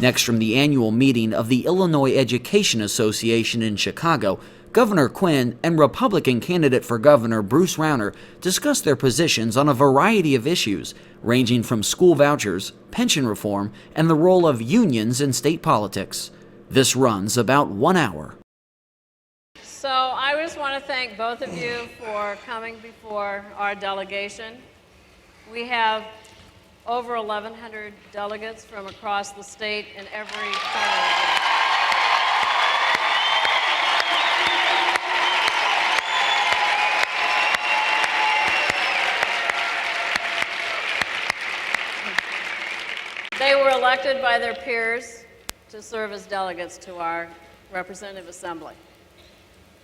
Next, from the annual meeting of the Illinois Education Association in Chicago, Governor Quinn and Republican candidate for governor Bruce Rauner discussed their positions on a variety of issues, ranging from school vouchers, pension reform, and the role of unions in state politics. This runs about 1 hour. So I just want to thank both of you for coming before our delegation. We have over 1,100 delegates from across the state in every corner. They were elected by their peers to serve as delegates to our Representative Assembly.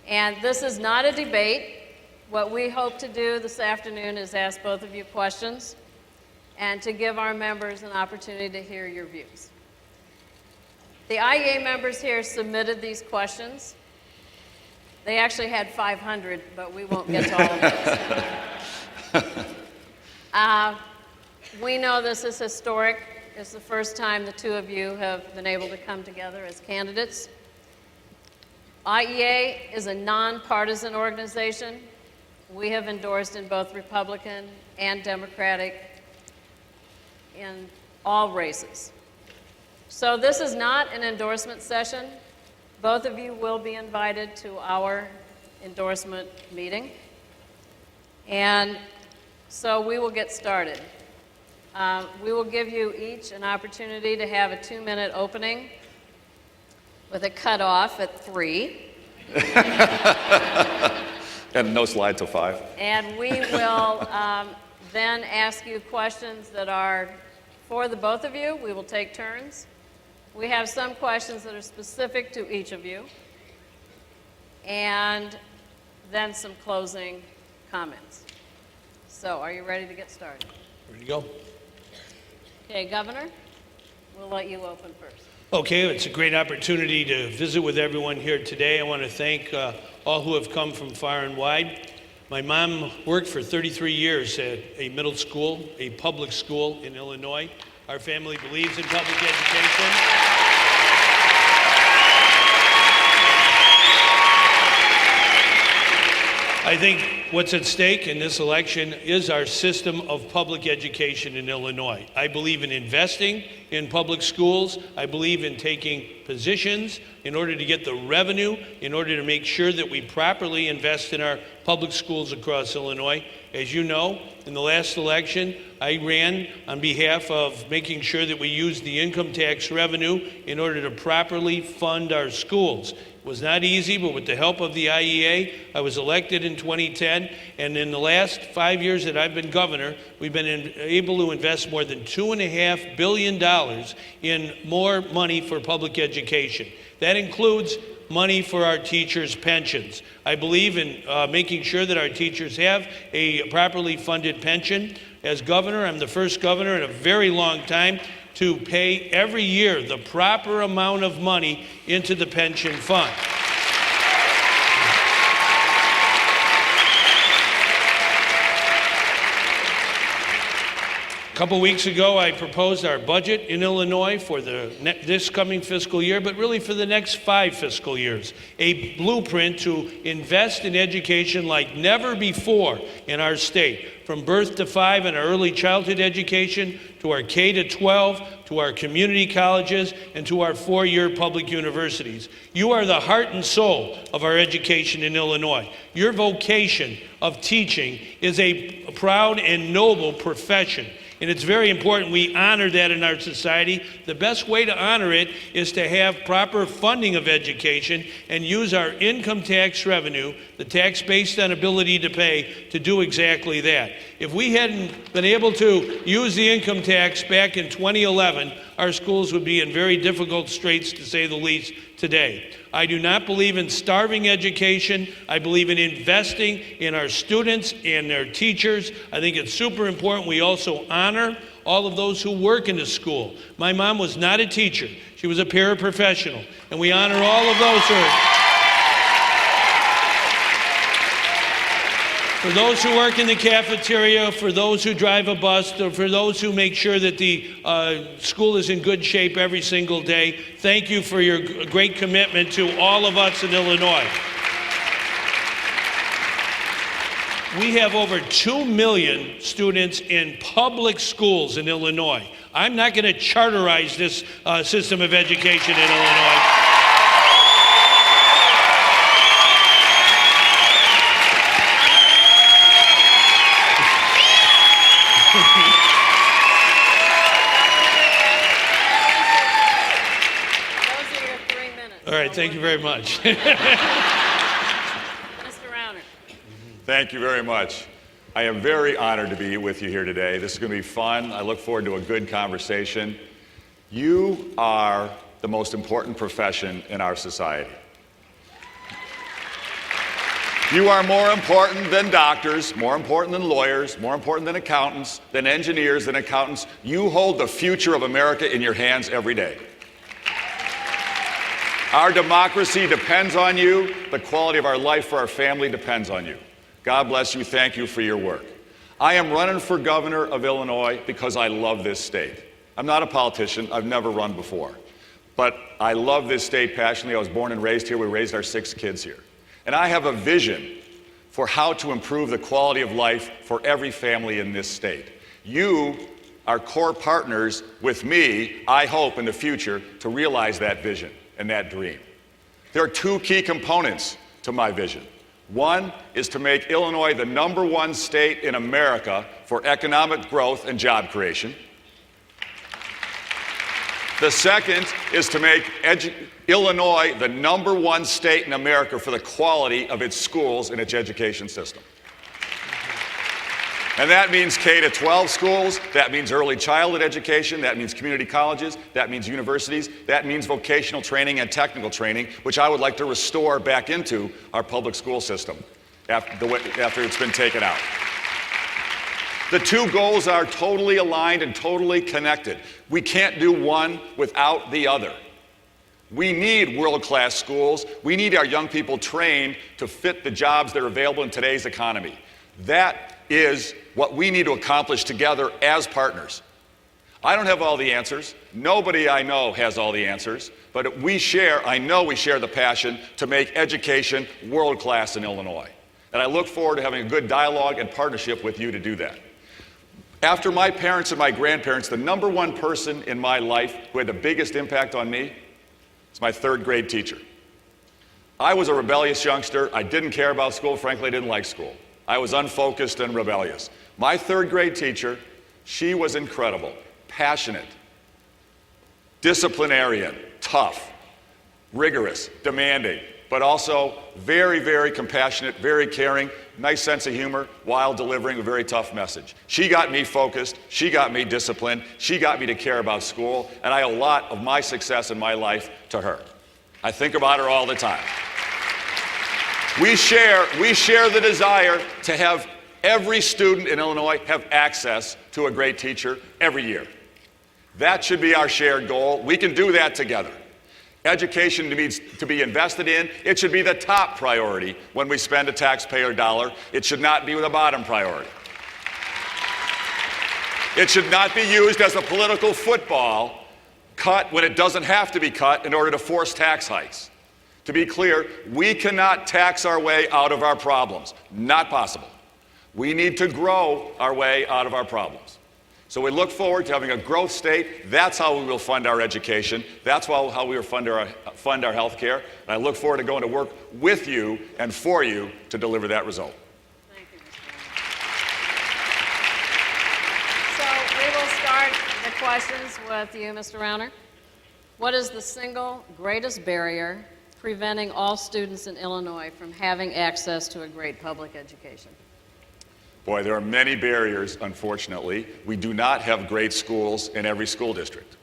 And this is not a debate. What we hope to do this afternoon is ask both of you questions and to give our members an opportunity to hear your views. The IEA members here submitted these questions. They actually had 500, but we won't get to all of those. We know this is historic. It's the first time the two of you have been able to come together as candidates. IEA is a nonpartisan organization. We have endorsed in both Republican and Democratic in all races. So this is not an endorsement session. Both of you will be invited to our endorsement meeting. And so we will get started. We will give you each an opportunity to have a 2-minute opening with a cutoff at 3. And no slide till 5. And we will then ask you questions that are for the both of you. We will take turns. We have some questions that are specific to each of you. And then some closing comments. So, are you ready to get started? Ready to go. Okay, Governor, we'll let you open first. Okay, it's a great opportunity to visit with everyone here today. I want to thank all who have come from far and wide. My mom worked for 33 years at a middle school, a public school in Illinois. Our family believes in public education. I think what's at stake in this election is our system of public education in Illinois. I believe in investing in public schools. I believe in taking positions in order to get the revenue, in order to make sure that we properly invest in our public schools across Illinois. As you know, in the last election, I ran on behalf of making sure that we use the income tax revenue in order to properly fund our schools. It was not easy, but with the help of the IEA, I was elected in 2010, and in the last 5 years that I've been governor, we've been able to invest more than $2.5 billion in more money for public education. That includes money for our teachers' pensions. I believe in making sure that our teachers have a properly funded pension. As governor, I'm the first governor in a very long time to pay every year the proper amount of money into the pension fund. A couple weeks ago, I proposed our budget in Illinois for this coming fiscal year, but really for the next 5 fiscal years. A blueprint to invest in education like never before in our state, from birth to 5 in our early childhood education, to our K to 12, to our community colleges, and to our 4-year public universities. You are the heart and soul of our education in Illinois. Your vocation of teaching is a proud and noble profession. And it's very important we honor that in our society. The best way to honor it is to have proper funding of education and use our income tax revenue, the tax based on ability to pay, to do exactly that. If we hadn't been able to use the income tax back in 2011, our schools would be in very difficult straits, to say the least, today. I do not believe in starving education. I believe in investing in our students and their teachers. I think it's super important we also honor all of those who work in the school. My mom was not a teacher. She was a paraprofessional, and we honor all of those who are. For those who work in the cafeteria, for those who drive a bus, for those who make sure that the school is in good shape every single day, thank you for your great commitment to all of us in Illinois. We have over 2 million students in public schools in Illinois. I'm not going to charterize this system of education in Illinois. Those are your 3 minutes. All right, thank you very much. Mr. Rauner. Thank you very much. I am very honored to be with you here today. This is going to be fun. I look forward to a good conversation. You are the most important profession in our society. You are more important than doctors, more important than lawyers, more important than accountants, than engineers, than accountants. You hold the future of America in your hands every day. Our democracy depends on you. The quality of our life for our family depends on you. God bless you. Thank you for your work. I am running for governor of Illinois because I love this state. I'm not a politician. I've never run before. But I love this state passionately. I was born and raised here. We raised our 6 kids here. And I have a vision for how to improve the quality of life for every family in this state. You are core partners with me, I hope, in the future to realize that vision and that dream. There are 2 key components to my vision. One is to make Illinois the #1 state in America for economic growth and job creation. The second is to make Illinois the #1 state in America for the quality of its schools and its education system. And that means K-12 schools, that means early childhood education, that means community colleges, that means universities, that means vocational training and technical training, which I would like to restore back into our public school system after it's been taken out. The 2 goals are totally aligned and totally connected. We can't do one without the other. We need world-class schools. We need our young people trained to fit the jobs that are available in today's economy. That is what we need to accomplish together as partners. I don't have all the answers. Nobody I know has all the answers. But I know we share the passion to make education world-class in Illinois. And I look forward to having a good dialogue and partnership with you to do that. After my parents and my grandparents, the #1 person in my life who had the biggest impact on me is my 3rd grade teacher. I was a rebellious youngster. I didn't care about school. Frankly, I didn't like school. I was unfocused and rebellious. My 3rd grade teacher, she was incredible, passionate, disciplinarian, tough, rigorous, demanding, but also very, very compassionate, very caring, nice sense of humor while delivering a very tough message. She got me focused, she got me disciplined, she got me to care about school, and I owe a lot of my success in my life to her. I think about her all the time. We share the desire to have every student in Illinois have access to a great teacher every year. That should be our shared goal. We can do that together. Education needs to be invested in. It should be the top priority when we spend a taxpayer dollar. It should not be the bottom priority. It should not be used as a political football cut when it doesn't have to be cut in order to force tax hikes. To be clear, we cannot tax our way out of our problems. Not possible. We need to grow our way out of our problems. So we look forward to having a growth state. That's how we will fund our education. That's how we will fund our health care. And I look forward to going to work with you and for you to deliver that result. Thank you, Mr. Rauner. So we will start the questions with you, Mr. Rauner. What is the single greatest barrier preventing all students in Illinois from having access to a great public education? Boy, there are many barriers, unfortunately. We do not have great schools in every school district.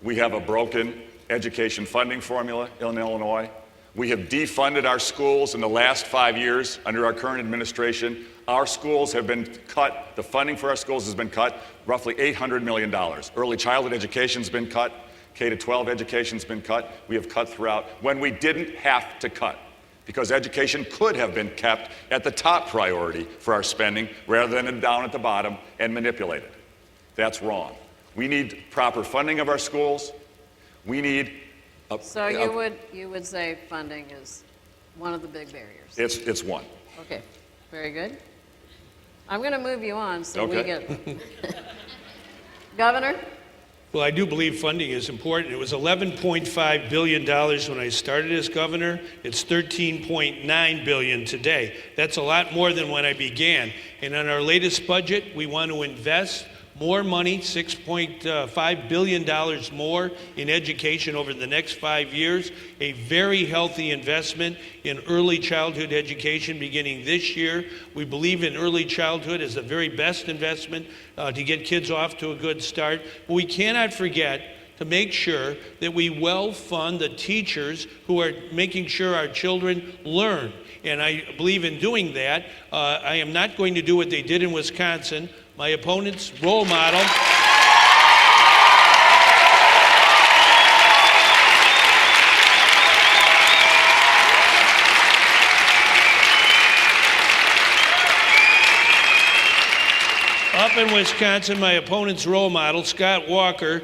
We have a broken education funding formula in Illinois. We have defunded our schools in the last 5 years under our current administration. Our schools have been cut, the funding for our schools has been cut roughly $800 million. Early childhood education's been cut, K-12 education's been cut. We have cut throughout when we didn't have to cut. because education could have been kept at the top priority for our spending rather than down at the bottom and manipulated. That's wrong. We need proper funding of our schools. We need So you would say funding is one of the big barriers? It's one. Okay, very good. I'm going to move you on so we get... Governor? Well, I do believe funding is important. It was $11.5 billion when I started as governor. It's $13.9 billion today. That's a lot more than when I began. And on our latest budget, we want to invest more money, $6.5 billion more in education over the next 5 years, a very healthy investment in early childhood education beginning this year. We believe in early childhood as the very best investment to get kids off to a good start. But we cannot forget to make sure that we well fund the teachers who are making sure our children learn. And I believe in doing that. I am not going to do what they did in Wisconsin. My opponent's role model. Up in Wisconsin, my opponent's role model, Scott Walker,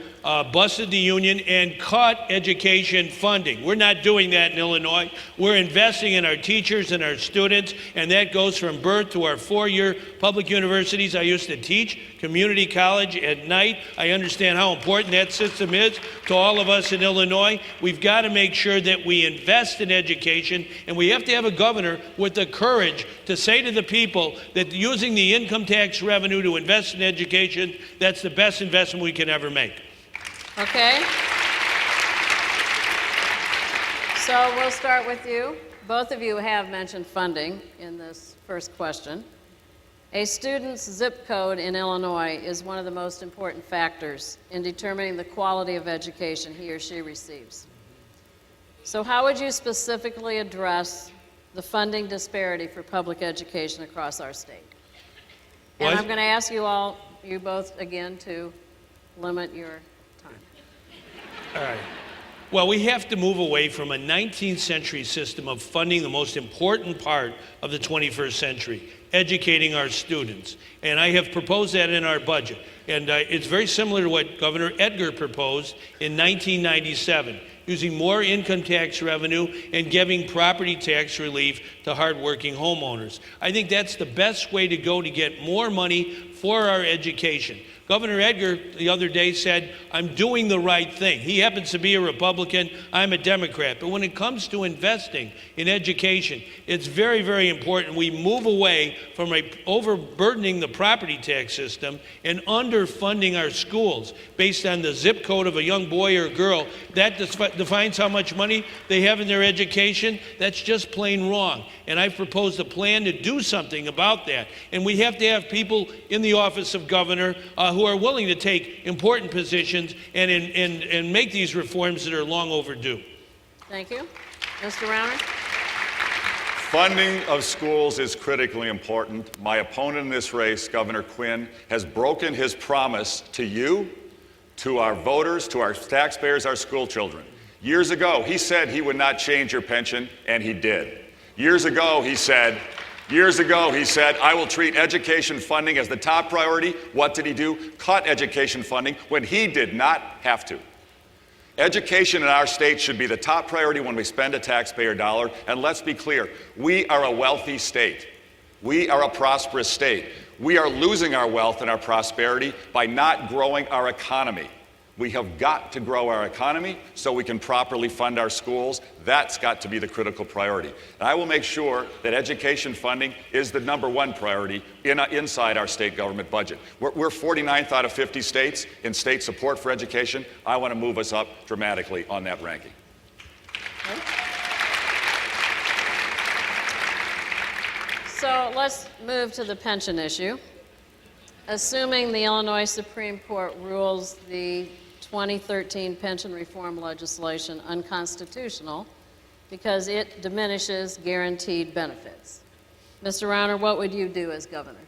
busted the union and cut education funding. We're not doing that in Illinois. We're investing in our teachers and our students, and that goes from birth to our 4-year public universities. I used to teach community college at night. I understand how important that system is to all of us in Illinois. We've got to make sure that we invest in education, and we have to have a governor with the courage to say to the people that using the income tax revenue to invest in education, that's the best investment we can ever make. Okay. So we'll start with you. Both of you have mentioned funding in this first question. A student's zip code in Illinois is one of the most important factors in determining the quality of education he or she receives. So how would you specifically address the funding disparity for public education across our state? And I'm going to ask you both again, to limit your time. All right. Well, we have to move away from a 19th century system of funding the most important part of the 21st century, educating our students. And I have proposed that in our budget. And it's very similar to what Governor Edgar proposed in 1997, using more income tax revenue and giving property tax relief to hardworking homeowners. I think that's the best way to go to get more money for our education. Governor Edgar the other day said, I'm doing the right thing. He happens to be a Republican, I'm a Democrat. But when it comes to investing in education, it's very, very important we move away from overburdening the property tax system and underfunding our schools based on the zip code of a young boy or girl. That defines how much money they have in their education. That's just plain wrong. And I've proposed a plan to do something about that. And we have to have people in the office of governor who are willing to take important positions and make these reforms that are long overdue. Thank you. Mr. Rauner? Funding of schools is critically important. My opponent in this race, Governor Quinn, has broken his promise to you, to our voters, to our taxpayers, our school children. Years ago, he said he would not change your pension, and he did. Years ago, he said, I will treat education funding as the top priority. What did he do? Cut education funding when he did not have to. Education in our state should be the top priority when we spend a taxpayer dollar. And let's be clear, we are a wealthy state. We are a prosperous state. We are losing our wealth and our prosperity by not growing our economy. We have got to grow our economy so we can properly fund our schools. That's got to be the critical priority. And I will make sure that education funding is the #1 priority inside our state government budget. We're 49th out of 50 states in state support for education. I want to move us up dramatically on that ranking. Okay. So let's move to the pension issue. Assuming the Illinois Supreme Court rules the 2013 pension reform legislation unconstitutional because it diminishes guaranteed benefits. Mr. Rauner, what would you do as governor?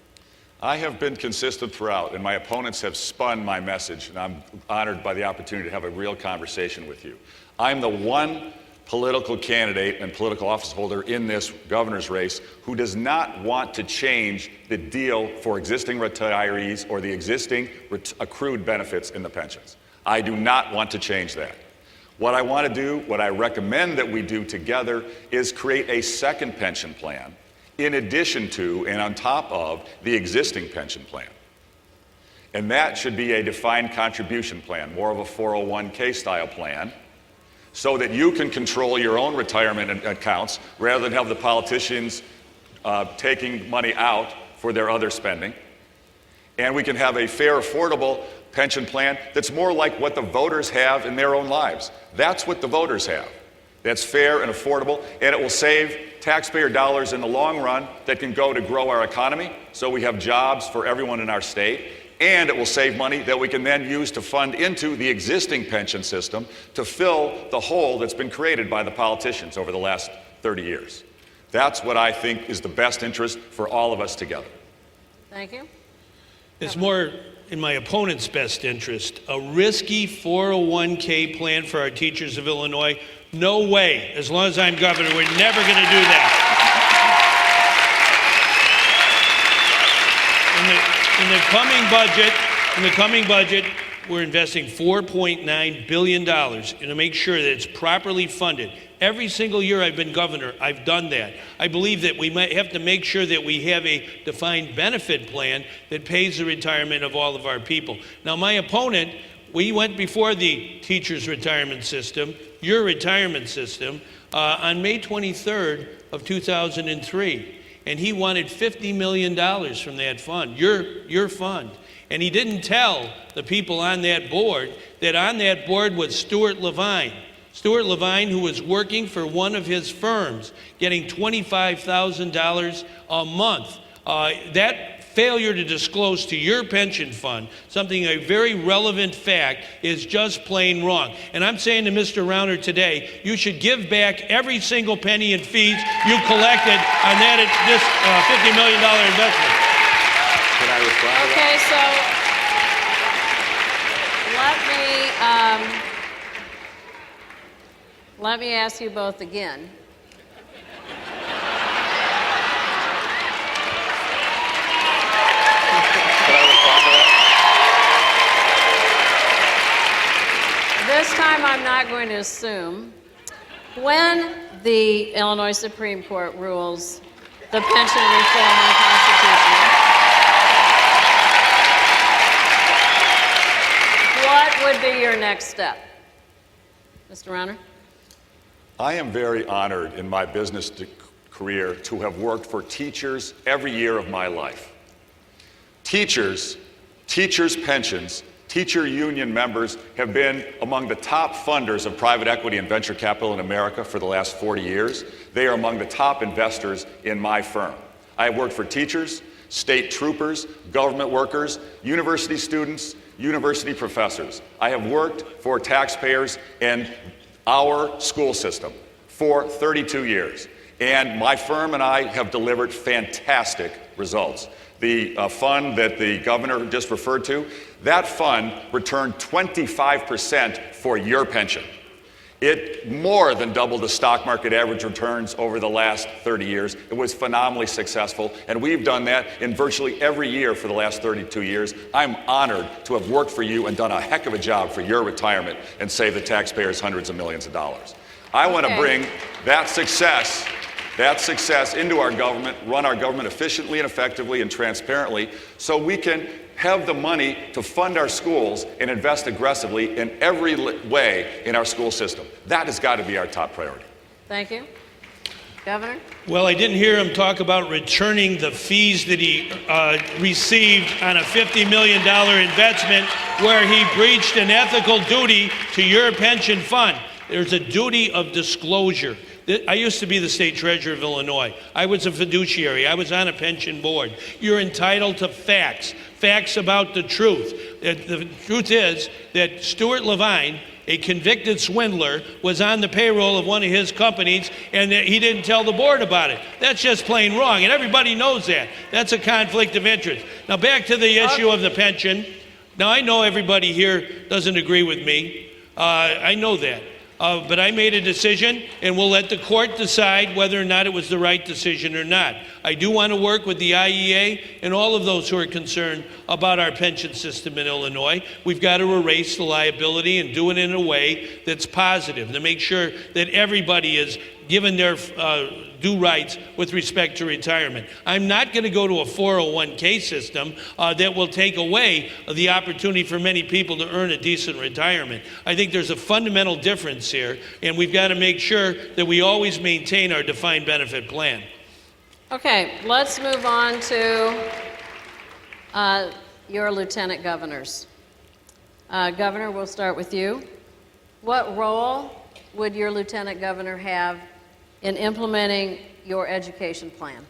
I have been consistent throughout, and my opponents have spun my message, and I'm honored by the opportunity to have a real conversation with you. I'm the one political candidate and political office holder in this governor's race who does not want to change the deal for existing retirees or the existing accrued benefits in the pensions. I do not want to change that. What I want to do, what I recommend that we do together, is create a second pension plan in addition to and on top of the existing pension plan. And that should be a defined contribution plan, more of a 401k style plan, so that you can control your own retirement accounts rather than have the politicians taking money out for their other spending. And we can have a fair, affordable pension plan that's more like what the voters have in their own lives. That's what the voters have. That's fair and affordable, and it will save taxpayer dollars in the long run that can go to grow our economy, so we have jobs for everyone in our state. And it will save money that we can then use to fund into the existing pension system to fill the hole that's been created by the politicians over the last 30 years. That's what I think is the best interest for all of us together. Thank you. It's more in my opponent's best interest. A risky 401k plan for our teachers of Illinois? No way. As long as I'm governor, we're never going to do that. In the coming budget, we're investing $4.9 billion to make sure that it's properly funded. Every single year I've been governor, I've done that. I believe that we might have to make sure that we have a defined benefit plan that pays the retirement of all of our people. Now, my opponent, we went before the teachers' retirement system, your retirement system, on May 23rd of 2003. And he wanted $50 million from that fund, your fund. And he didn't tell the people on that board was Stuart Levine. Stuart Levine, who was working for one of his firms, getting $25,000 a month. That failure to disclose to your pension fund something, a very relevant fact, is just plain wrong. And I'm saying to Mr. Rauner today, you should give back every single penny in fees you collected on this $50 million investment. Can I respond to Okay, that? so let me ask you both again. This time I'm not going to assume. When the Illinois Supreme Court rules the pension reform unconstitutional, what would be your next step? Mr. Rauner? I am very honored in my business career to have worked for teachers every year of my life. Teachers' pensions, teacher union members have been among the top funders of private equity and venture capital in America for the last 40 years. They are among the top investors in my firm. I have worked for teachers, state troopers, government workers, university students, university professors. I have worked for taxpayers and our school system for 32 years. And my firm and I have delivered fantastic results. The fund that the governor just referred to, that fund returned 25% for your pension. It more than doubled the stock market average returns over the last 30 years. It was phenomenally successful, and we've done that in virtually every year for the last 32 years. I'm honored to have worked for you and done a heck of a job for your retirement and save the taxpayers hundreds of millions of dollars. I want to bring that success into our government, run our government efficiently and effectively and transparently, so we can have the money to fund our schools and invest aggressively in every way in our school system. That has got to be our top priority. Thank you. Governor? Well, I didn't hear him talk about returning the fees that he received on a $50 million investment where he breached an ethical duty to your pension fund. There's a duty of disclosure. I used to be the state treasurer of Illinois. I was a fiduciary. I was on a pension board. You're entitled to facts about the truth. The truth is that Stuart Levine, a convicted swindler, was on the payroll of one of his companies, and he didn't tell the board about it. That's just plain wrong, and everybody knows that. That's a conflict of interest. Now, back to the issue of the pension. Now, I know everybody here doesn't agree with me. I know that. But I made a decision, and we'll let the court decide whether or not it was the right decision or not. I do want to work with the IEA and all of those who are concerned about our pension system in Illinois. We've got to erase the liability and do it in a way that's positive, to make sure that everybody is given their due rights with respect to retirement. I'm not going to go to a 401k system that will take away the opportunity for many people to earn a decent retirement. I think there's a fundamental difference here, and we've got to make sure that we always maintain our defined benefit plan. Okay, let's move on to your lieutenant governors. Governor, we'll start with you. What role would your lieutenant governor have in implementing your education plan?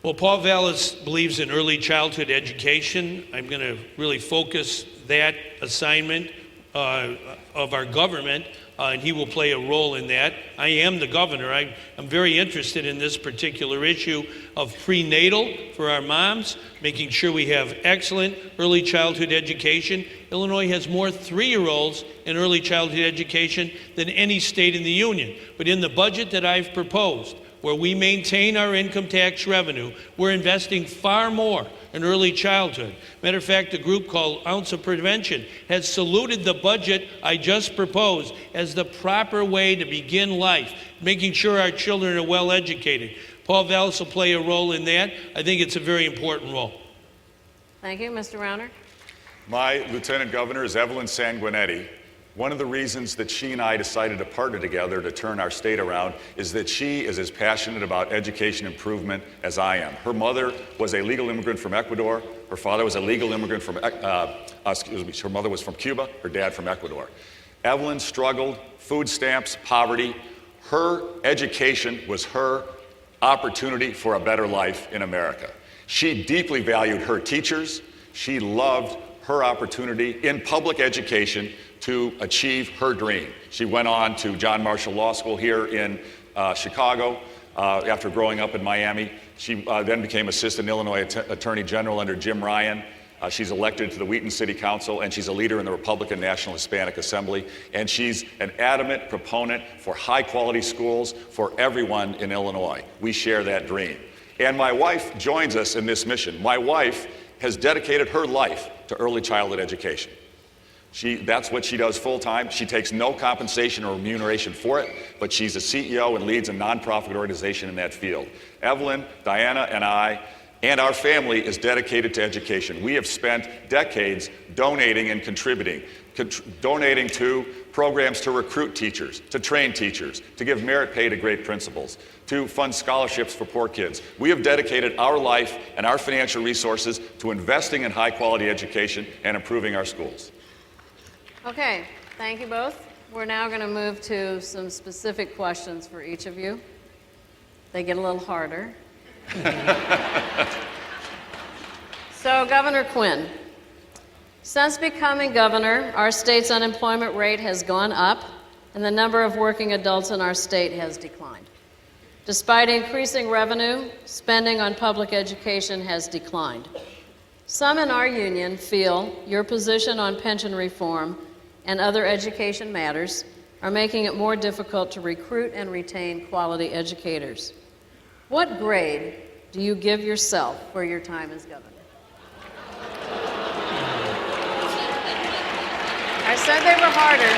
Well, Paul Vallis believes in early childhood education. I'm going to really focus that assignment of our government, and he will play a role in that. I am the governor. I'm very interested in this particular issue of prenatal for our moms, making sure we have excellent early childhood education. Illinois has more 3-year-olds in early childhood education than any state in the union. But in the budget that I've proposed, where we maintain our income tax revenue, we're investing far more in early childhood. Matter of fact, a group called Ounce of Prevention has saluted the budget I just proposed as the proper way to begin life, making sure our children are well educated. Paul Vallis will play a role in that. I think it's a very important role. Thank you. Mr. Rauner? My lieutenant governor is Evelyn Sanguinetti. One of the reasons that she and I decided to partner together to turn our state around is that she is as passionate about education improvement as I am. Her mother was a legal immigrant from Ecuador. Her father was a legal immigrant from, her mother was from Cuba, her dad from Ecuador. Evelyn struggled, food stamps, poverty. Her education was her opportunity for a better life in America. She deeply valued her teachers. She loved her opportunity in public education to achieve her dream. She went on to John Marshall Law School here in Chicago after growing up in Miami. She then became Assistant Illinois Attorney General under Jim Ryan. She's elected to the Wheaton City Council, and she's a leader in the Republican National Hispanic Assembly. And she's an adamant proponent for high-quality schools for everyone in Illinois. We share that dream. And my wife joins us in this mission. My wife has dedicated her life to early childhood education. That's what she does full-time. She takes no compensation or remuneration for it, but she's a CEO and leads a nonprofit organization in that field. Evelyn, Diana, and I, and our family is dedicated to education. We have spent decades donating and contributing, donating to programs to recruit teachers, to train teachers, to give merit pay to great principals, to fund scholarships for poor kids. We have dedicated our life and our financial resources to investing in high-quality education and improving our schools. Okay, thank you both. We're now going to move to some specific questions for each of you. They get a little harder. So, Governor Quinn, since becoming governor, our state's unemployment rate has gone up and the number of working adults in our state has declined. Despite increasing revenue, spending on public education has declined. Some in our union feel your position on pension reform and other education matters are making it more difficult to recruit and retain quality educators. What grade do you give yourself for your time as governor? I said they were harder.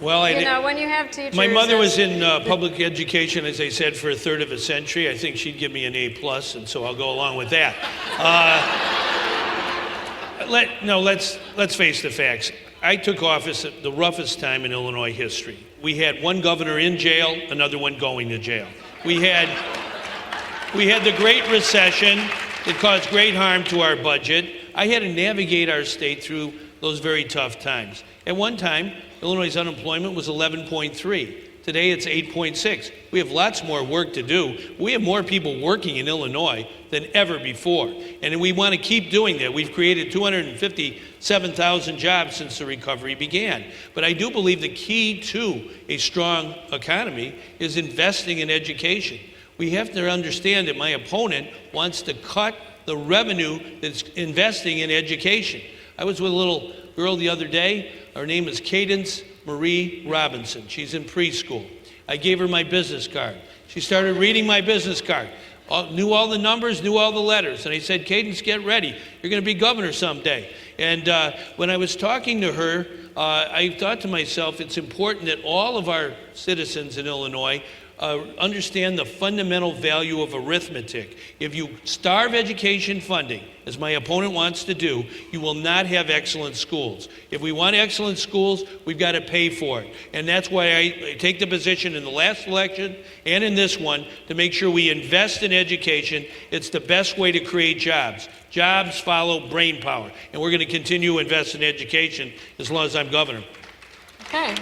Well, when you have teachers... My mother was in public education, as I said, for a third of a century. I think she'd give me an A+, and so I'll go along with that. Let's face the facts. I took office at the roughest time in Illinois history. We had one governor in jail, another one going to jail. We had the Great Recession that caused great harm to our budget. I had to navigate our state through those very tough times. At one time, Illinois' unemployment was 11.3. Today it's 8.6. We have lots more work to do. We have more people working in Illinois than ever before. And we want to keep doing that. We've created 257,000 jobs since the recovery began. But I do believe the key to a strong economy is investing in education. We have to understand that my opponent wants to cut the revenue that's investing in education. I was with a little girl the other day. Her name is Cadence Marie Robinson. She's in preschool. I gave her my business card. She started reading my business card. Knew all the numbers, knew all the letters. And I said, Cadence, get ready. You're going to be governor someday. And when I was talking to her, I thought to myself, it's important that all of our citizens in Illinois understand the fundamental value of arithmetic. If you starve education funding, as my opponent wants to do, you will not have excellent schools. If we want excellent schools, we've got to pay for it. And that's why I take the position in the last election and in this one to make sure we invest in education. It's the best way to create jobs. Jobs follow brain power. And we're going to continue to invest in education as long as I'm governor. Okay.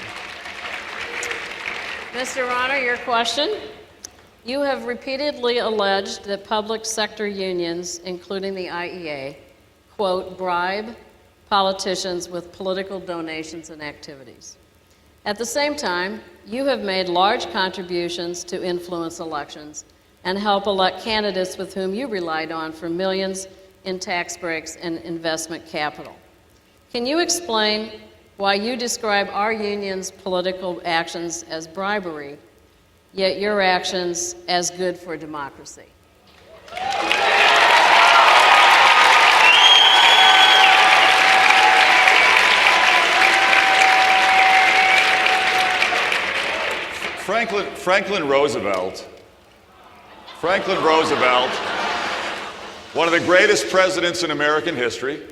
Mr. Rauner, your question. You have repeatedly alleged that public sector unions, including the IEA, quote, bribe politicians with political donations and activities. At the same time, you have made large contributions to influence elections and help elect candidates with whom you relied on for millions in tax breaks and investment capital. Can you explain why you describe our union's political actions as bribery, yet your actions as good for democracy? Franklin Roosevelt, one of the greatest presidents in American history,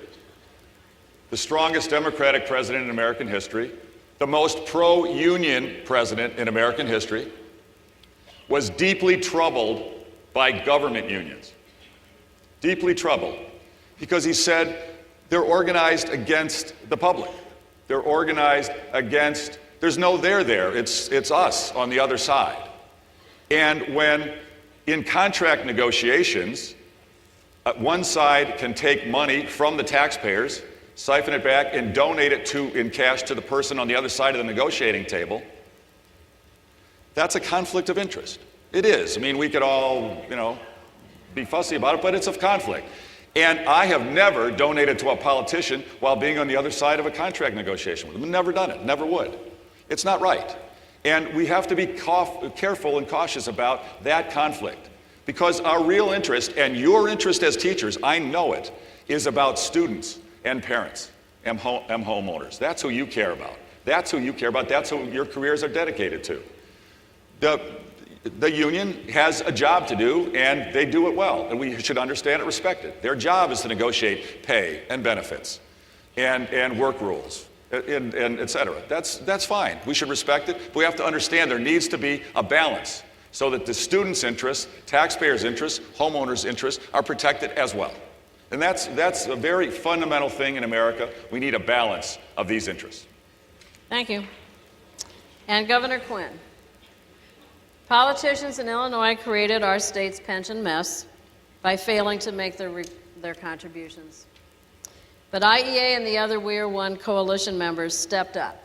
the strongest Democratic president in American history, the most pro-union president in American history, was deeply troubled by government unions. Deeply troubled. Because he said they're organized against the public. They're organized against, there's no there there, it's us on the other side. And when in contract negotiations, one side can take money from the taxpayers, siphon it back, and donate it in cash to the person on the other side of the negotiating table, that's a conflict of interest. It is. I mean, we could all, be fussy about it, but it's of conflict. And I have never donated to a politician while being on the other side of a contract negotiation with them. Never done it. Never would. It's not right. And we have to be careful and cautious about that conflict. Because our real interest, and your interest as teachers, I know it, is about students and parents and homeowners. That's who you care about. That's who you care about. That's who your careers are dedicated to. The union has a job to do, and they do it well, and we should understand and respect it. Their job is to negotiate pay and benefits and work rules and et cetera. That's fine. We should respect it, but we have to understand there needs to be a balance so that the students' interests, taxpayers' interests, homeowners' interests are protected as well. And that's a very fundamental thing in America. We need a balance of these interests. Thank you. And Governor Quinn. Politicians in Illinois created our state's pension mess by failing to make their contributions. But IEA and the other We Are One coalition members stepped up,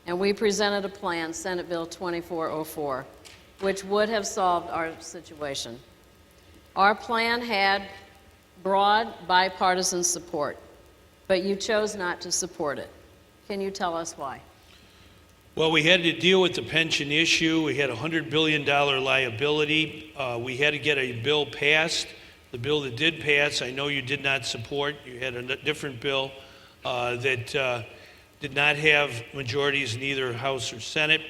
and we presented a plan, Senate Bill 2404, which would have solved our situation. Our plan had broad bipartisan support, but you chose not to support it. Can you tell us why? Well, we had to deal with the pension issue. We had a $100 billion liability. We had to get a bill passed. The bill that did pass, I know you did not support. You had a different bill that did not have majorities in either House or Senate.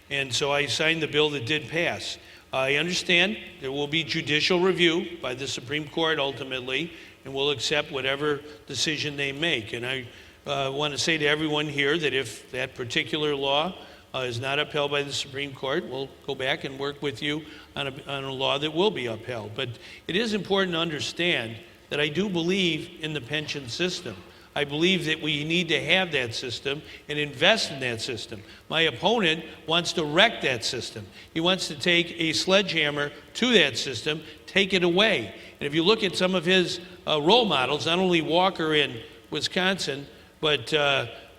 And so I signed the bill that did pass. I understand there will be judicial review by the Supreme Court ultimately, and we'll accept whatever decision they make. And I want to say to everyone here that if that particular law is not upheld by the Supreme Court, we'll go back and work with you on a law that will be upheld. But it is important to understand that I do believe in the pension system. I believe that we need to have that system and invest in that system. My opponent wants to wreck that system. He wants to take a sledgehammer to that system, take it away. And if you look at some of his role models, not only Walker in Wisconsin, but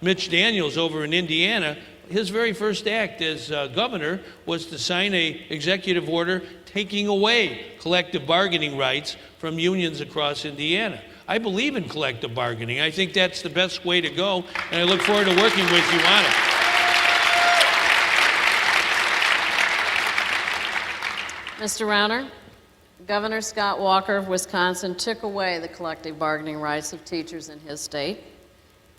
Mitch Daniels over in Indiana, his very first act as governor was to sign an executive order taking away collective bargaining rights from unions across Indiana. I believe in collective bargaining. I think that's the best way to go, and I look forward to working with you on it. Mr. Rauner, Governor Scott Walker of Wisconsin took away the collective bargaining rights of teachers in his state.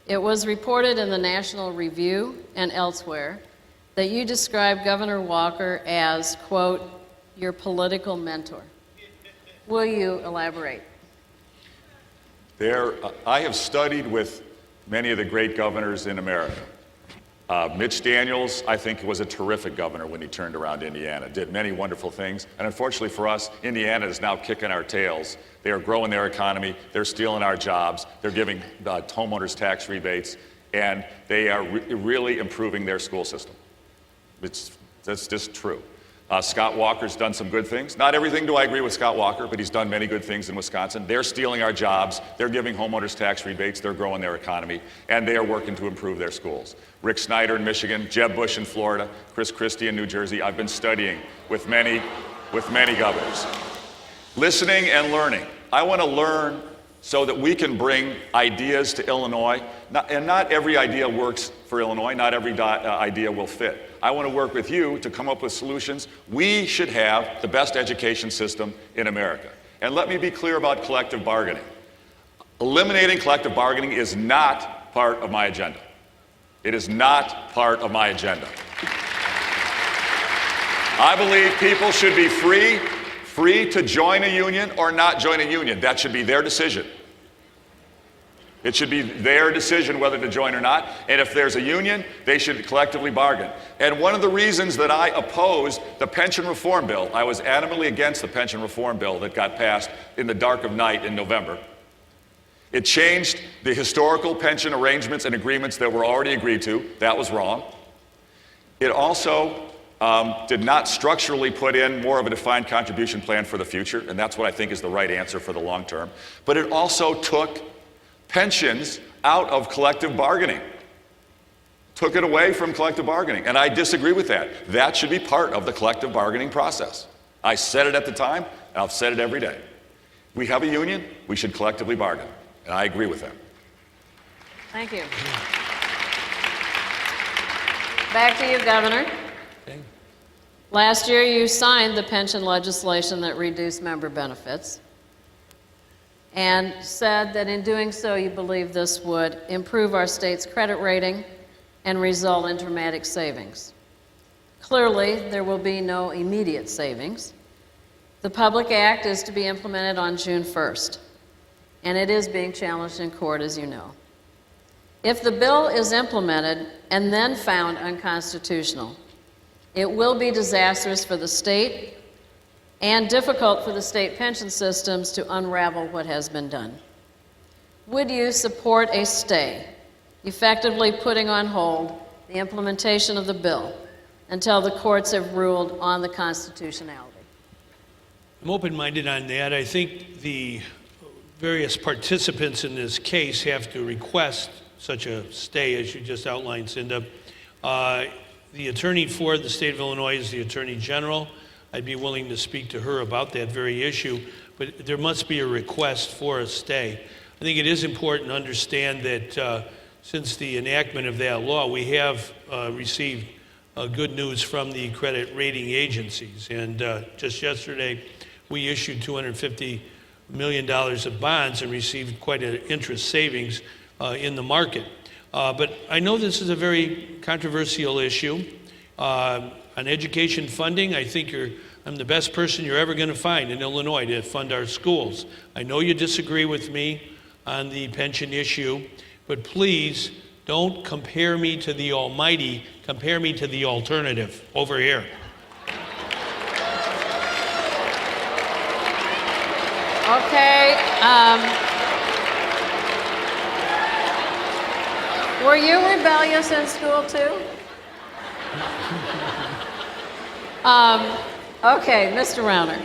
It was reported in the National Review and elsewhere that you described Governor Walker as, quote, your political mentor. Will you elaborate? I have studied with many of the great governors in America. Mitch Daniels, I think, was a terrific governor when he turned around Indiana, did many wonderful things. And unfortunately for us, Indiana is now kicking our tails. They are growing their economy, they're stealing our jobs, they're giving homeowners tax rebates, and they are really improving their school system. That's just true. Scott Walker's done some good things. Not everything do I agree with Scott Walker, but he's done many good things in Wisconsin. They're stealing our jobs, they're giving homeowners tax rebates, they're growing their economy, and they are working to improve their schools. Rick Snyder in Michigan, Jeb Bush in Florida, Chris Christie in New Jersey. I've been studying with many governors. Listening and learning. I want to learn so that we can bring ideas to Illinois. And not every idea works for Illinois, not every idea will fit. I want to work with you to come up with solutions. We should have the best education system in America. And let me be clear about collective bargaining. Eliminating collective bargaining is not part of my agenda. It is not part of my agenda. I believe people should be free to join a union or not join a union. That should be their decision. It should be their decision whether to join or not. And if there's a union, they should collectively bargain. And one of the reasons that I opposed the pension reform bill, I was adamantly against the pension reform bill that got passed in the dark of night in November. It changed the historical pension arrangements and agreements that were already agreed to. That was wrong. It also did not structurally put in more of a defined contribution plan for the future, and that's what I think is the right answer for the long term. But it also took pensions out of collective bargaining, took it away from collective bargaining, and I disagree with that. That should be part of the collective bargaining process. I said it at the time, and I've said it every day. We have a union, we should collectively bargain, and I agree with that. Thank you. Back to you, Governor. Okay. Last year, you signed the pension legislation that reduced member benefits and said that in doing so, you believe this would improve our state's credit rating and result in dramatic savings. Clearly, there will be no immediate savings. The Public Act is to be implemented on June 1st, and it is being challenged in court, as you know. If the bill is implemented and then found unconstitutional, it will be disastrous for the state and difficult for the state pension systems to unravel what has been done. Would you support a stay, effectively putting on hold the implementation of the bill until the courts have ruled on the constitutionality? I'm open-minded on that. I think the various participants in this case have to request such a stay, as you just outlined, Cinda. The attorney for the state of Illinois is the Attorney General. I'd be willing to speak to her about that very issue, but there must be a request for a stay. I think it is important to understand that since the enactment of that law, we have received good news from the credit rating agencies. And just yesterday, we issued $250 million of bonds and received quite an interest savings in the market. But I know this is a very controversial issue. On education funding, I think I'm the best person you're ever going to find in Illinois to fund our schools. I know you disagree with me on the pension issue, but please don't compare me to the almighty, compare me to the alternative over here. Okay. Were you rebellious in school too? Okay, Mr. Rauner.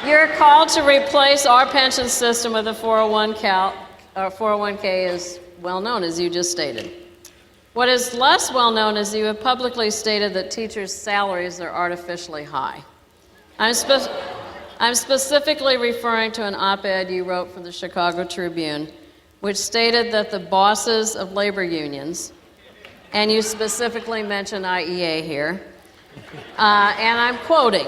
You're called to replace our pension system with a 401k is well known, as you just stated. What is less well known is you have publicly stated that teachers' salaries are artificially high. I'm specifically referring to an op-ed you wrote for the Chicago Tribune, which stated that the bosses of labor unions, and you specifically mention IEA here, and I'm quoting,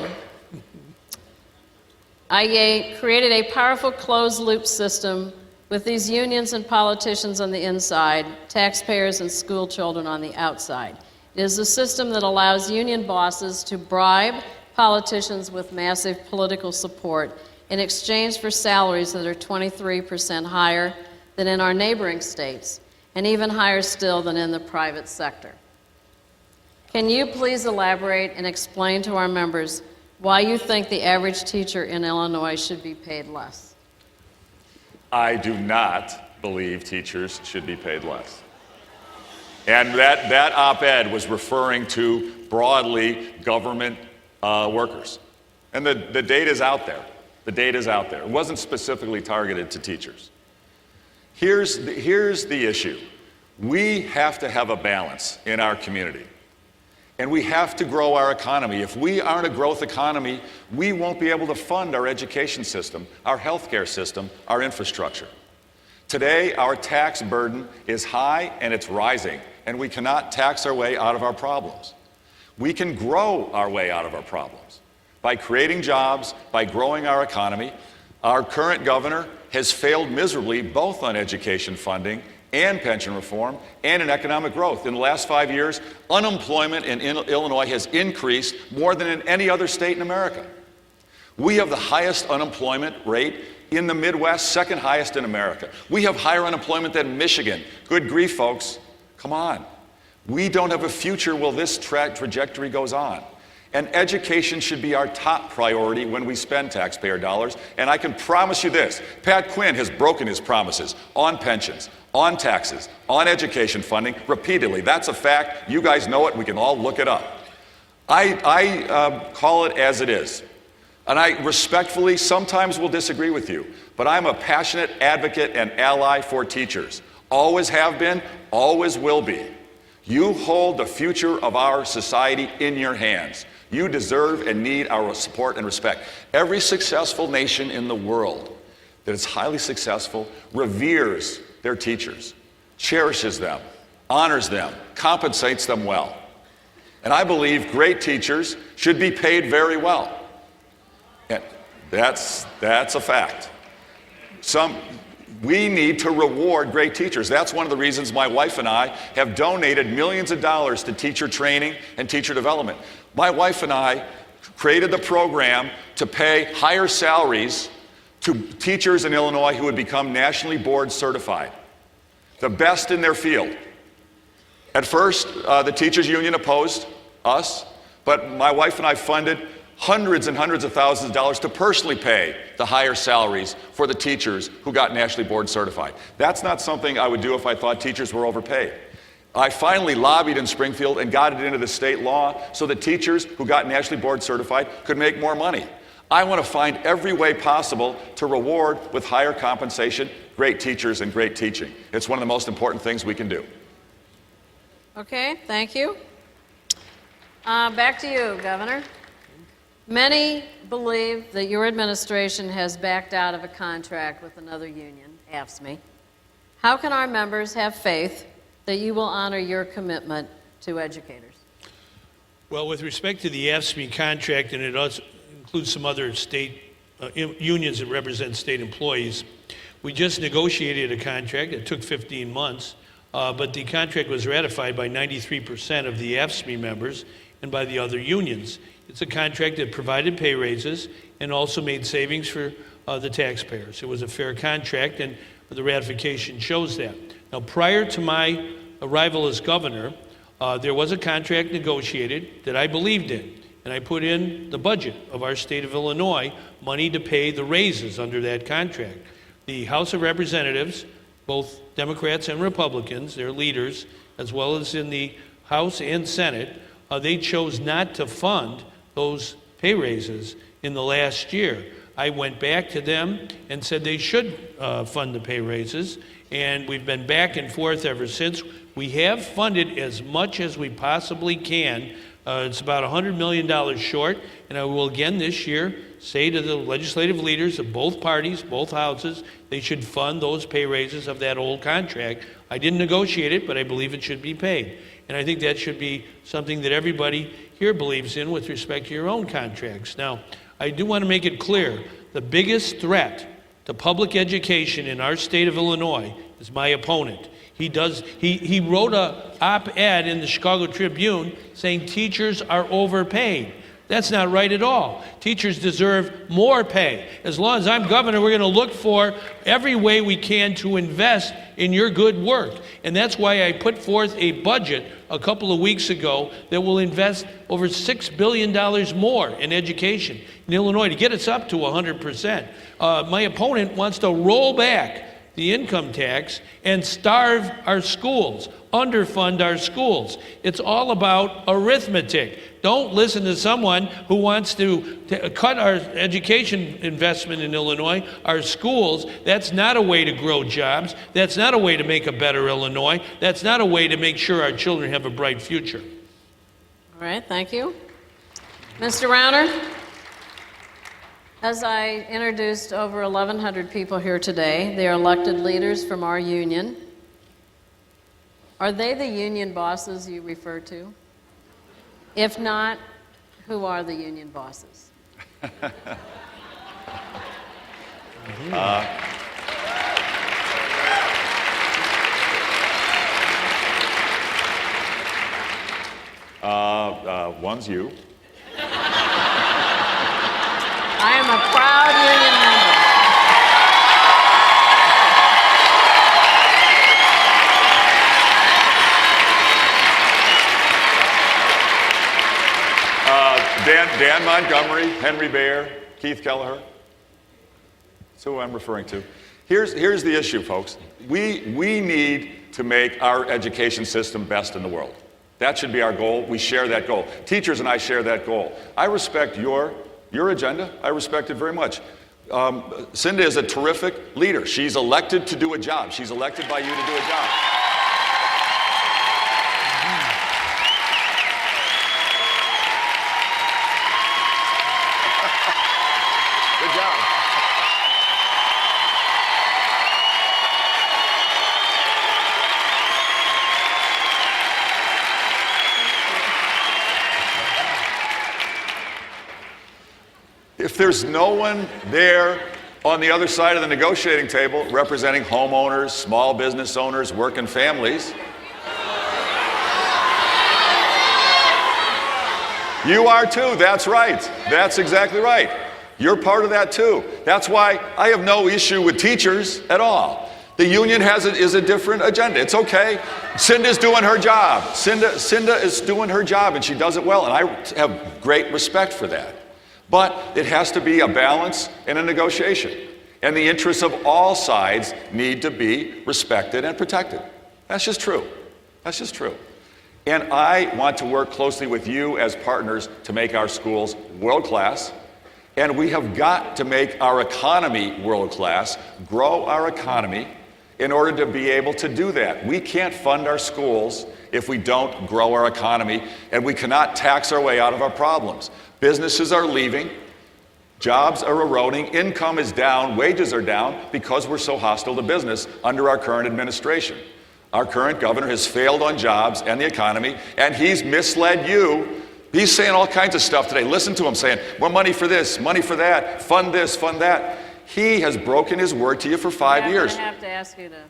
IEA created a powerful closed-loop system with these unions and politicians on the inside, taxpayers and school children on the outside. It is a system that allows union bosses to bribe politicians with massive political support in exchange for salaries that are 23% higher than in our neighboring states, and even higher still than in the private sector. Can you please elaborate and explain to our members why you think the average teacher in Illinois should be paid less? I do not believe teachers should be paid less. And that op-ed was referring to broadly government workers. And the data is out there. The data is out there. It wasn't specifically targeted to teachers. Here's the issue. We have to have a balance in our community. And we have to grow our economy. If we aren't a growth economy, we won't be able to fund our education system, our healthcare system, our infrastructure. Today, our tax burden is high and it's rising, and we cannot tax our way out of our problems. We can grow our way out of our problems by creating jobs, by growing our economy. Our current governor has failed miserably both on education funding and pension reform, and in economic growth. In the last 5 years, unemployment in Illinois has increased more than in any other state in America. We have the highest unemployment rate in the Midwest, second highest in America. We have higher unemployment than Michigan. Good grief, folks. Come on. We don't have a future while this trajectory goes on. And education should be our top priority when we spend taxpayer dollars. And I can promise you this, Pat Quinn has broken his promises on pensions, on taxes, on education funding repeatedly. That's a fact. You guys know it. We can all look it up. I call it as it is. And I respectfully sometimes will disagree with you, but I'm a passionate advocate and ally for teachers. Always have been, always will be. You hold the future of our society in your hands. You deserve and need our support and respect. Every successful nation in the world that is highly successful reveres their teachers, cherishes them, honors them, compensates them well. And I believe great teachers should be paid very well. And that's a fact. We need to reward great teachers. That's one of the reasons my wife and I have donated millions of dollars to teacher training and teacher development. My wife and I created the program to pay higher salaries to teachers in Illinois who would become nationally board certified, the best in their field. At first, the teachers union opposed us, but my wife and I funded hundreds and hundreds of thousands of dollars to personally pay the higher salaries for the teachers who got nationally board certified. That's not something I would do if I thought teachers were overpaid. I finally lobbied in Springfield and got it into the state law so that teachers who got nationally board certified could make more money. I want to find every way possible to reward with higher compensation great teachers and great teaching. It's one of the most important things we can do. Okay, thank you. Back to you, Governor. Many believe that your administration has backed out of a contract with another union, AFSCME. How can our members have faith that you will honor your commitment to educators? Well, with respect to the AFSCME contract, and it also includes some other state unions that represent state employees, we just negotiated a contract. It took 15 months, but the contract was ratified by 93% of the AFSCME members and by the other unions. It's a contract that provided pay raises and also made savings for the taxpayers. It was a fair contract, and the ratification shows that. Now, prior to my arrival as governor, there was a contract negotiated that I believed in, and I put in the budget of our state of Illinois money to pay the raises under that contract. The House of Representatives, both Democrats and Republicans, their leaders, as well as in the House and Senate, they chose not to fund those pay raises in the last year. I went back to them and said they should fund the pay raises, and we've been back and forth ever since. We have funded as much as we possibly can. It's about $100 million short, and I will again this year say to the legislative leaders of both parties, both houses, they should fund those pay raises of that old contract. I didn't negotiate it, but I believe it should be paid. And I think that should be something that everybody here believes in with respect to your own contracts. Now, I do want to make it clear, the biggest threat to public education in our state of Illinois is my opponent. He wrote a op-ed in the Chicago Tribune saying teachers are overpaid. That's not right at all. Teachers deserve more pay. As long as I'm governor, we're going to look for every way we can to invest in your good work. And that's why I put forth a budget a couple of weeks ago that will invest over $6 billion more in education in Illinois to get us up to 100%. My opponent wants to roll back the income tax and starve our schools, underfund our schools. It's all about arithmetic. Don't listen to someone who wants to cut our education investment in Illinois, our schools. That's not a way to grow jobs. That's not a way to make a better Illinois. That's not a way to make sure our children have a bright future. All right, thank you. Mr. Rauner? As I introduced over 1,100 people here today, they are elected leaders from our union. Are they the union bosses you refer to? If not, who are the union bosses? One's you. I am a proud union member. Dan Montgomery, Henry Bayer, Keith Kelleher. That's who I'm referring to. Here's the issue, folks. We need to make our education system best in the world. That should be our goal. We share that goal. Teachers and I share that goal. I respect your agenda. I respect it very much. Cinda is a terrific leader. She's elected to do a job. She's elected by you to do a job. Good job. If there's no one there on the other side of the negotiating table representing homeowners, small business owners, working families, you are too. That's right. That's exactly right. You're part of that too. That's why I have no issue with teachers at all. The union is a different agenda. It's okay. Cinda's doing her job. Cinda is doing her job, and she does it well, and I have great respect for that. But it has to be a balance and a negotiation. And the interests of all sides need to be respected and protected. That's just true. That's just true. And I want to work closely with you as partners to make our schools world-class. And we have got to make our economy world-class, grow our economy in order to be able to do that. We can't fund our schools if we don't grow our economy, and we cannot tax our way out of our problems. Businesses are leaving, jobs are eroding, income is down, wages are down because we're so hostile to business under our current administration. Our current governor has failed on jobs and the economy, and he's misled you. He's saying all kinds of stuff today. Listen to him saying, more money for this, money for that, fund this, fund that. He has broken his word to you for 5 years. I'm going to have to ask you to.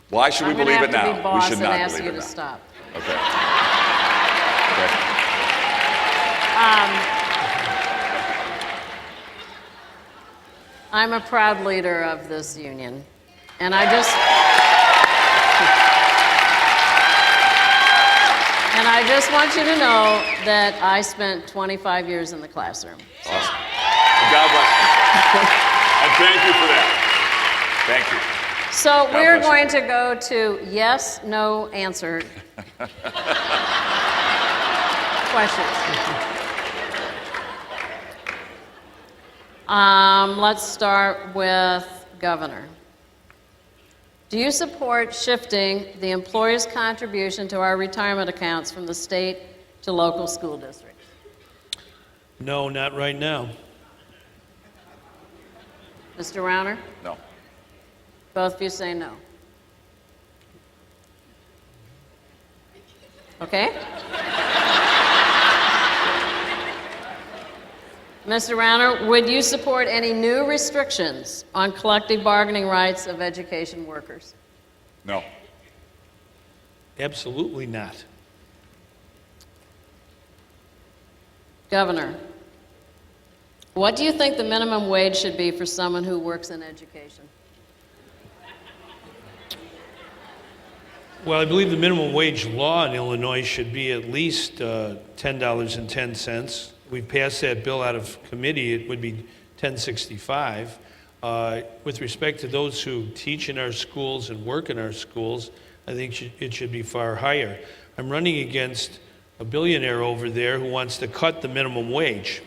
Why should we believe it now? I'm going to have to be boss We should and not ask believe you it to now. stop. Okay. I'm a proud leader of this union, and I just want you to know that I spent 25 years in the classroom. Awesome. God bless you. And thank you for that. Thank you. So God we're bless you. going to go to yes, no answer questions. Let's start with Governor. Do you support shifting the employer's contribution to our retirement accounts from the state to local school districts? No, not right now. Mr. Rauner? No. Both of you say no. Okay. Mr. Rauner, would you support any new restrictions on collective bargaining rights of education workers? No. Absolutely not. Governor, what do you think the minimum wage should be for someone who works in education? Well, I believe the minimum wage law in Illinois should be at least $10.10. We passed that bill out of committee. It would be $10.65. With respect to those who teach in our schools and work in our schools, I think it should be far higher. I'm running against a billionaire over there who wants to cut the minimum wage.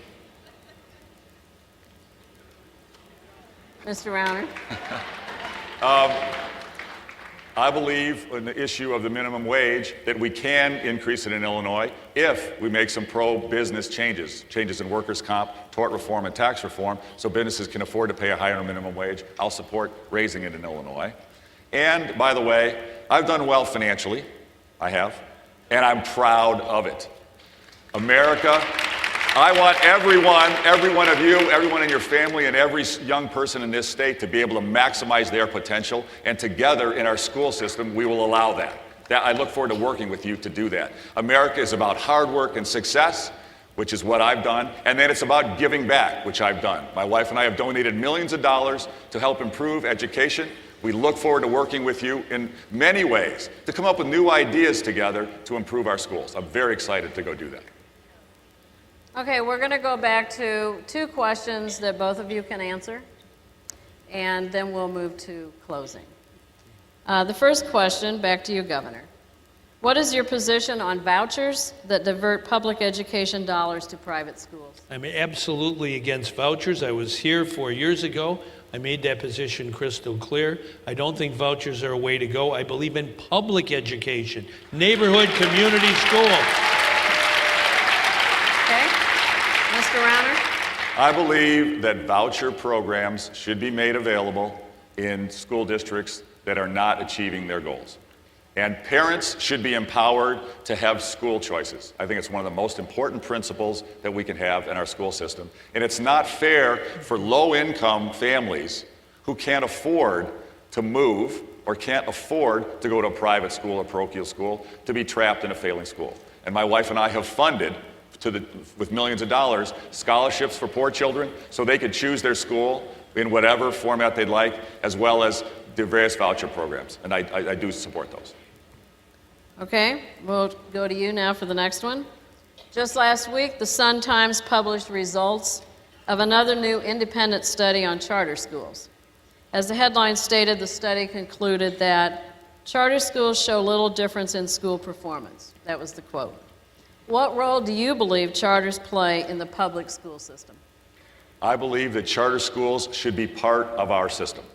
Mr. Rauner? I believe in the issue of the minimum wage that we can increase it in Illinois if we make some pro-business changes in workers' comp, tort reform, and tax reform, so businesses can afford to pay a higher minimum wage. I'll support raising it in Illinois. And by the way, I've done well financially. I have. And I'm proud of it. America, I want every one of you, everyone in your family, and every young person in this state to be able to maximize their potential, and together in our school system, we will allow that. I look forward to working with you to do that. America is about hard work and success, which is what I've done, and then it's about giving back, which I've done. My wife and I have donated millions of dollars to help improve education. We look forward to working with you in many ways to come up with new ideas together to improve our schools. I'm very excited to go do that. Okay, we're going to go back to two questions that both of you can answer, and then we'll move to closing. The first question, back to you, Governor. What is your position on vouchers that divert public education dollars to private schools? I'm absolutely against vouchers. I was here 4 years ago. I made that position crystal clear. I don't think vouchers are a way to go. I believe in public education, neighborhood community school. Okay. Mr. Rauner? I believe that voucher programs should be made available in school districts that are not achieving their goals. And parents should be empowered to have school choices. I think it's one of the most important principles that we can have in our school system. And it's not fair for low-income families who can't afford to move or can't afford to go to a private school or parochial school to be trapped in a failing school. And my wife and I have funded, with millions of dollars, scholarships for poor children so they could choose their school in whatever format they'd like, as well as the various voucher programs. And I do support those. Okay, we'll go to you now for the next one. Just last week, the Sun-Times published results of another new independent study on charter schools. As the headline stated, the study concluded that charter schools show little difference in school performance. That was the quote. What role do you believe charters play in the public school system? I believe that charter schools should be part of our system.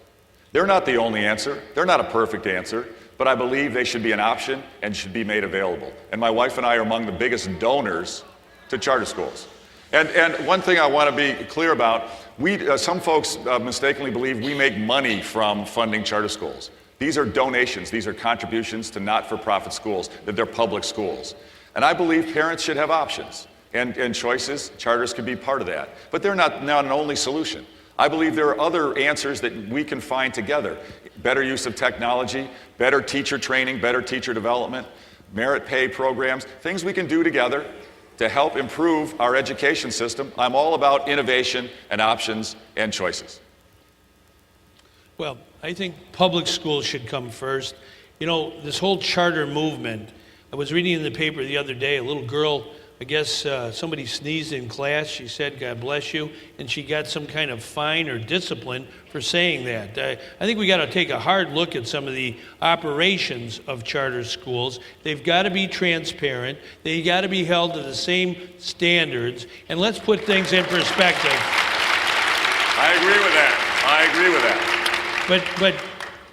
They're not the only answer. They're not a perfect answer. But I believe they should be an option and should be made available. And my wife and I are among the biggest donors to charter schools. And one thing I want to be clear about, some folks mistakenly believe we make money from funding charter schools. These are donations. These are contributions to not-for-profit schools, that they're public schools. And I believe parents should have options and choices. Charters can be part of that. But they're not an only solution. I believe there are other answers that we can find together. Better use of technology, better teacher training, better teacher development, merit pay programs, things we can do together to help improve our education system. I'm all about innovation and options and choices. Well, I think public schools should come first. You know, this whole charter movement, I was reading in the paper the other day, a little girl, I guess somebody sneezed in class. She said, "God bless you," and she got some kind of fine or discipline for saying that. I think we got to take a hard look at some of the operations of charter schools. They've got to be transparent. They got to be held to the same standards. And let's put things in perspective. I agree with that. But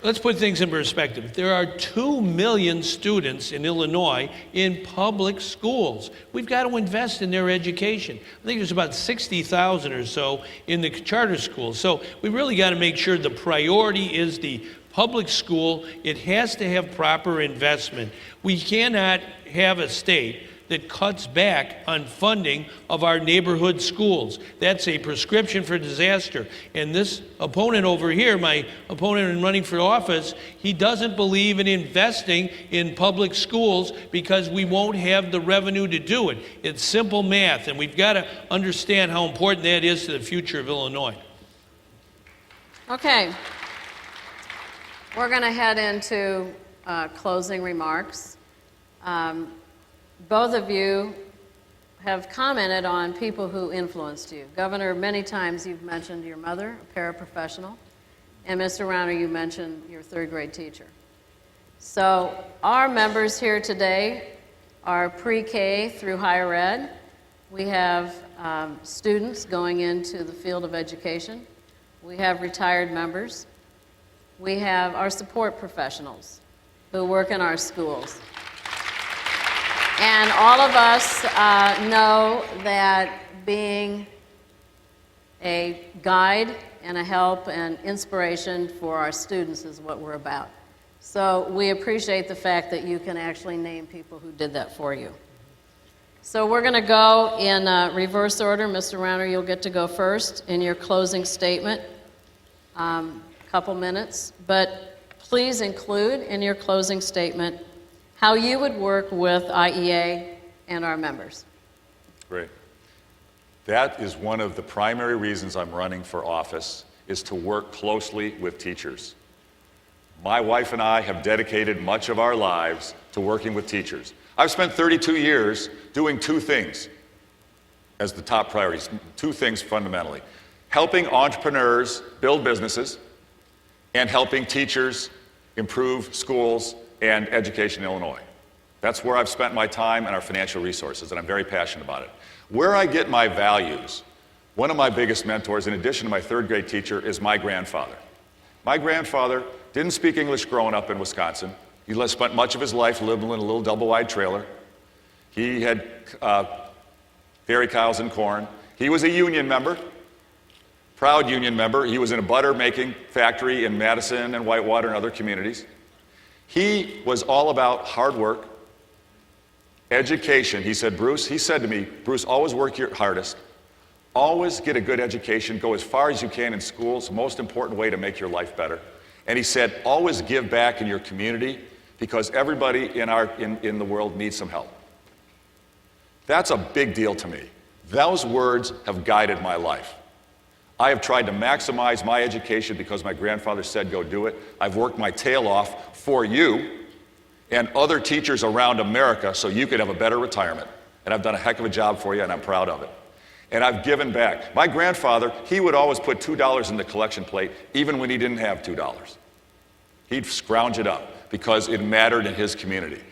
let's put things in perspective. There are 2 million students in Illinois in public schools. We've got to invest in their education. I think there's about 60,000 or so in the charter schools. So we really got to make sure the priority is the public school. It has to have proper investment. We cannot have a state that cuts back on funding of our neighborhood schools. That's a prescription for disaster. And this opponent over here, my opponent in running for office, he doesn't believe in investing in public schools because we won't have the revenue to do it. It's simple math, and we've got to understand how important that is to the future of Illinois. Okay. We're going to head into closing remarks. Both of you have commented on people who influenced you. Governor, many times you've mentioned your mother, a paraprofessional, and Mr. Rauner, you mentioned your third grade teacher. So our members here today are pre-K through higher ed. We have students going into the field of education. We have retired members. We have our support professionals who work in our schools. And all of us know that being a guide and a help and inspiration for our students is what we're about. So we appreciate the fact that you can actually name people who did that for you. So we're going to go in reverse order. Mr. Rauner, you'll get to go first in your closing statement. Couple minutes, but please include in your closing statement how you would work with IEA and our members. Great. That is one of the primary reasons I'm running for office, is to work closely with teachers. My wife and I have dedicated much of our lives to working with teachers. I've spent 32 years doing two things as the top priorities, two things fundamentally: helping entrepreneurs build businesses and helping teachers improve schools and education in Illinois. That's where I've spent my time and our financial resources, and I'm very passionate about it. Where I get my values, one of my biggest mentors, in addition to my third grade teacher, is my grandfather. My grandfather didn't speak English growing up in Wisconsin. He spent much of his life living in a little double-wide trailer. He had dairy cows and corn. He was a union member. Proud union member. He was in a butter-making factory in Madison and Whitewater and other communities. He was all about hard work, education. He said to me, Bruce, always work your hardest. Always get a good education. Go as far as you can in school. It's the most important way to make your life better. And he said, always give back in your community, because everybody in the world needs some help. That's a big deal to me. Those words have guided my life. I have tried to maximize my education because my grandfather said go do it. I've worked my tail off for you and other teachers around America so you could have a better retirement. And I've done a heck of a job for you, and I'm proud of it. And I've given back. My grandfather, he would always put $2 in the collection plate even when he didn't have $2. He'd scrounge it up because it mattered in his community.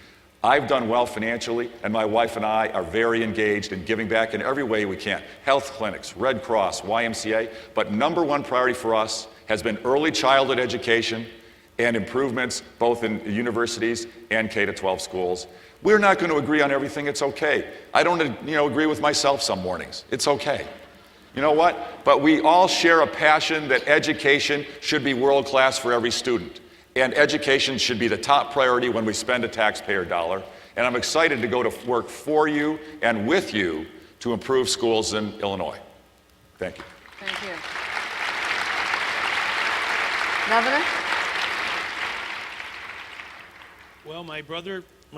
I've done well financially, and my wife and I are very engaged in giving back in every way we can. Health clinics, Red Cross, YMCA, but number one priority for us has been early childhood education and improvements both in universities and K-12 schools. We're not going to agree on everything. It's okay. I don't agree with myself some mornings. It's okay. You know what? But we all share a passion that education should be world class for every student. And education should be the top priority when we spend a taxpayer dollar. And I'm excited to go to work for you and with you to improve schools in Illinois. Thank you. Thank you. Governor? Well, my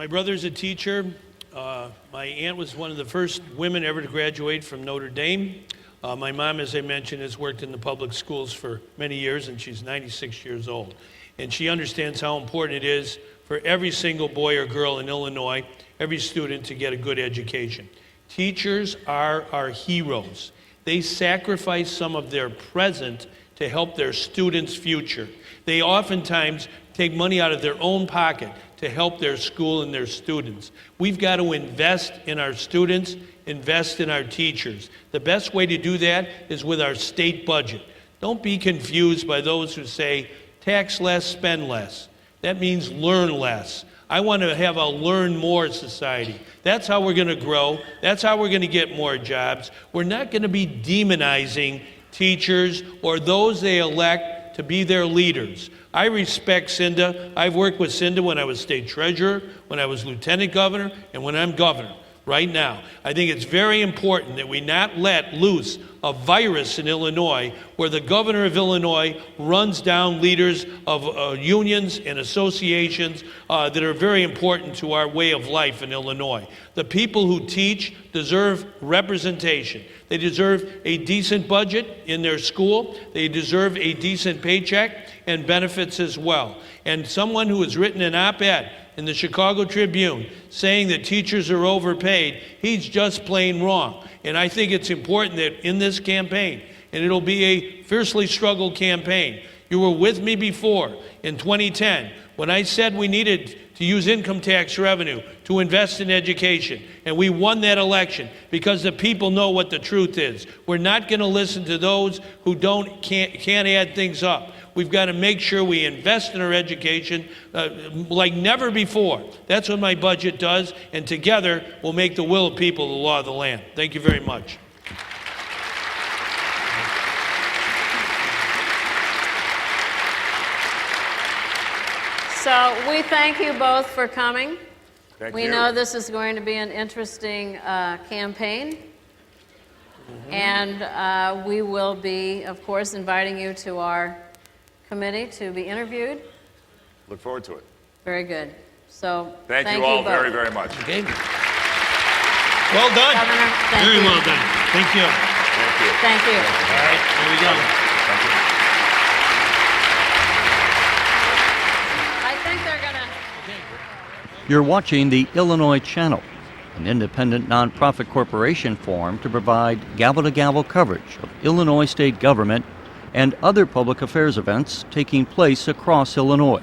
brother's a teacher. My aunt was one of the first women ever to graduate from Notre Dame. My mom, as I mentioned, has worked in the public schools for many years, and she's 96 years old. And she understands how important it is for every single boy or girl in Illinois, every student, to get a good education. Teachers are our heroes. They sacrifice some of their present to help their students' future. They oftentimes take money out of their own pocket to help their school and their students. We've got to invest in our students, invest in our teachers. The best way to do that is with our state budget. Don't be confused by those who say, tax less, spend less. That means learn less. I want to have a learn more society. That's how we're going to grow. That's how we're going to get more jobs. We're not going to be demonizing teachers or those they elect to be their leaders. I respect Cinda. I've worked with Cinda when I was state treasurer, when I was lieutenant governor, and when I'm governor. Right now, I think it's very important that we not let loose a virus in Illinois where the governor of Illinois runs down leaders of unions and associations that are very important to our way of life in Illinois. The people who teach deserve representation. They deserve a decent budget in their school. They deserve a decent paycheck and benefits as well. And someone who has written an op-ed in the Chicago Tribune saying that teachers are overpaid, he's just plain wrong. And I think it's important that in this campaign, and it'll be a fiercely struggled campaign, you were with me before in 2010 when I said we needed to use income tax revenue to invest in education. And we won that election because the people know what the truth is. We're not going to listen to those who can't add things up. We've got to make sure we invest in our education like never before. That's what my budget does, and together we'll make the will of people the law of the land. Thank you very much. So we thank you both for coming. Thank We you. know this is going to be an interesting campaign. And we will be, of course, inviting you to our committee to be interviewed. Look forward to it. Very good. So Thank you all both. very, very much. Okay. Well done. Governor, thank Very you. well done. Thank you. Thank you. Thank you. All right, here we go. Thank you. I think they're going to... You're watching the Illinois Channel, an independent nonprofit corporation formed to provide gavel-to-gavel coverage of Illinois state government and other public affairs events taking place across Illinois.